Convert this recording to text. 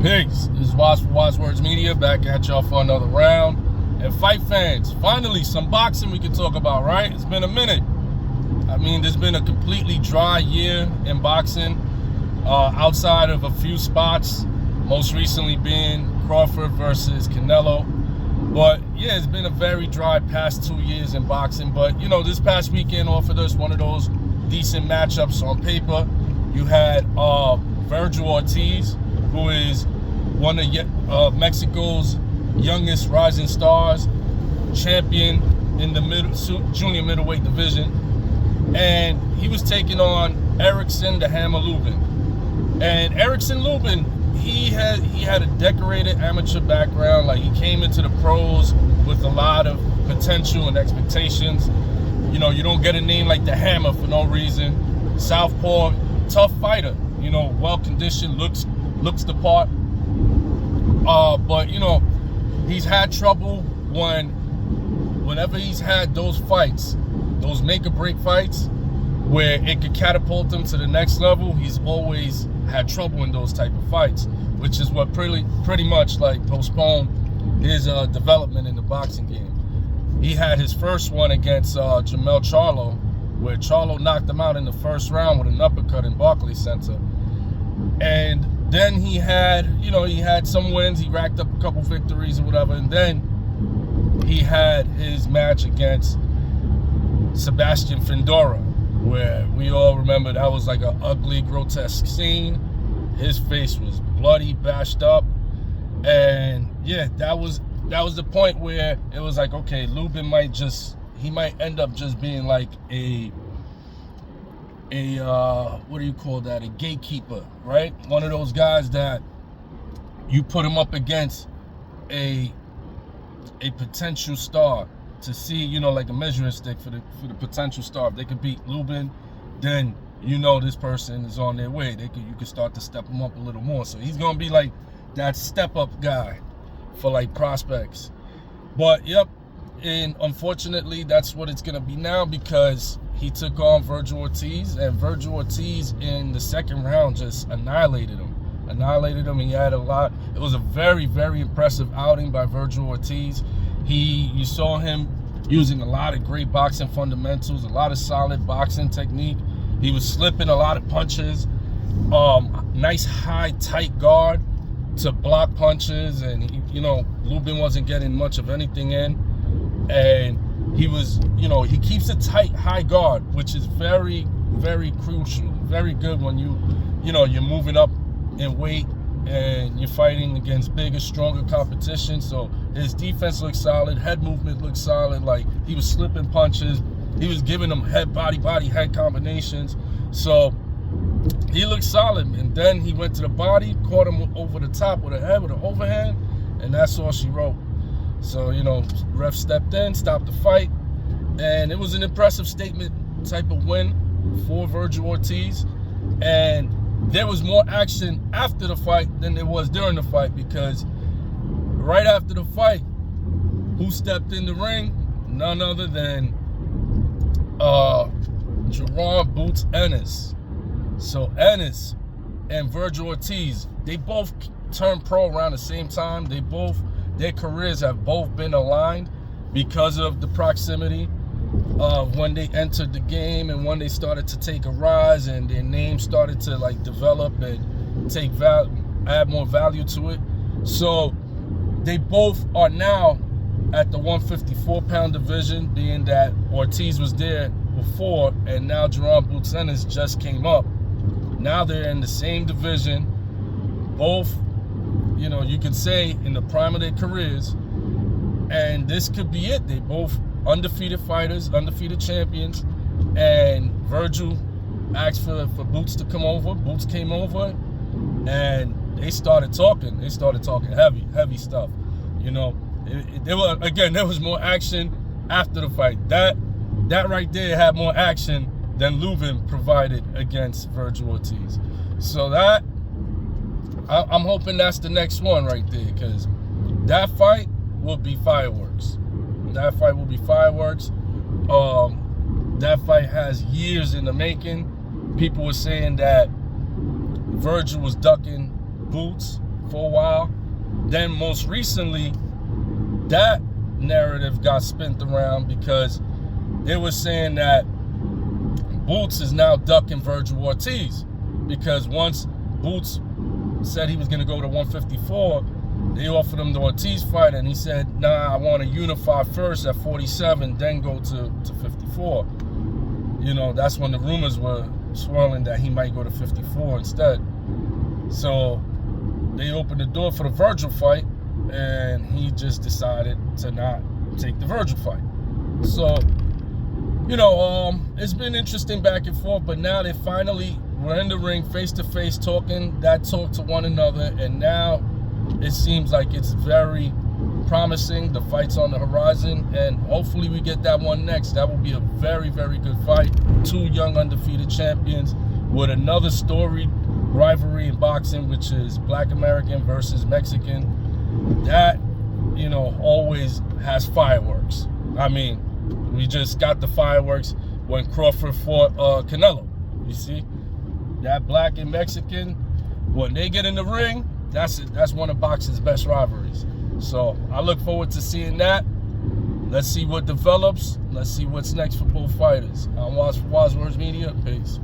Peace. This is Watch for Watch Words Media, back at y'all for another round. And fight fans, finally some boxing we can talk about, right? It's been a minute. I mean, there's been a completely dry year in boxing, outside of a few spots, most recently being Crawford versus Canelo. But yeah, it's been a very dry past 2 years in boxing. But you know, this past weekend offered us one of those decent matchups on paper. You had Virgil Ortiz, who is one of Mexico's youngest rising stars, champion in the junior middleweight division, and he was taking on Erickson, the Hammer Lubin. And Erickson Lubin, he had a decorated amateur background. Like, he came into the pros with a lot of potential and expectations. You know, you don't get a name like the Hammer for no reason. Southpaw, tough fighter. You know, well conditioned, looks the part. But you know, he's had trouble whenever he's had those fights, those make or break fights, where it could catapult him to the next level. He's always had trouble in those type of fights, which is what pretty much like postponed his development in the boxing game. He had his first one against Jamel Charlo, where Charlo knocked him out in the first round with an uppercut in Barclays Center. And then he had some wins. He racked up a couple victories or whatever. And then he had his match against Sebastian Fundora, where we all remember that was like an ugly, grotesque scene. His face was bloody, bashed up. And yeah, that was the point where it was like, okay, Lubin might end up just being like a what do you call that? A gatekeeper, right? One of those guys that you put him up against a potential star to see, you know, like a measuring stick for the potential star. If they could beat Lubin, then you know this person is on their way. You could start to step him up a little more. So he's gonna be like that step up guy for like prospects. But yep, and unfortunately that's what it's gonna be now, because he took on Virgil Ortiz, and Virgil Ortiz in the second round just annihilated him. He had a lot. It was a very, very impressive outing by Virgil Ortiz. You saw him using a lot of great boxing fundamentals, a lot of solid boxing technique. He was slipping a lot of punches, nice high tight guard to block punches, and Lubin wasn't getting much of anything in. And he keeps a tight high guard, which is very, very crucial, very good when you're moving up in weight and you're fighting against bigger, stronger competition. So his defense looked solid, head movement looked solid. Like, he was slipping punches, he was giving them head, body, head combinations. So he looked solid. And then he went to the body, caught him over the top with a head, with an overhand, and that's all she wrote. So, ref stepped in, stopped the fight, and it was an impressive statement type of win for Virgil Ortiz. And there was more action after the fight than there was during the fight, because right after the fight, who stepped in the ring? None other than Jerron Boots Ennis. So Ennis and Virgil Ortiz, they both turned pro around the same time. Their careers have both been aligned because of the proximity of when they entered the game and when they started to take a rise and their name started to like develop and add more value to it. So they both are now at the 154-pound division, being that Ortiz was there before, and now Jerron Boots Ennis just came up. Now they're in the same division, both, you can say in the prime of their careers, and this could be it. They both undefeated fighters, undefeated champions, and Virgil asked for Boots to come over. Boots came over, and they started talking. They started talking heavy stuff. There was more action after the fight. That right there had more action than Lubin provided against Virgil Ortiz. So that, I'm hoping that's the next one right there, because that fight will be fireworks. That fight will be fireworks. That fight has years in the making. People were saying that Virgil was ducking Boots for a while. Then most recently, that narrative got spent around because they were saying that Boots is now ducking Virgil Ortiz, because once Boots said he was going to go to 154, they offered him the Ortiz fight, and he said, nah, I want to unify first at 47, then go to 54. You know, that's when the rumors were swirling that he might go to 54 instead. So they opened the door for the Virgil fight, and he just decided to not take the Virgil fight. So, you know, it's been interesting back and forth, but now they finally were in the ring face to face talking that talk to one another, and now it seems like it's very promising. The fight's on the horizon, and hopefully we get that one next. That will be a very, very good fight. Two young undefeated champions with another storied rivalry in boxing, which is Black American versus Mexican. That, you know, always has fireworks. I mean, we just got the fireworks when Crawford fought Canelo. You see, that Black and Mexican, when they get in the ring, that's it. That's one of boxing's best rivalries. So I look forward to seeing that. Let's see what develops. Let's see what's next for both fighters. I'm Waz for Waz Words Media. Peace.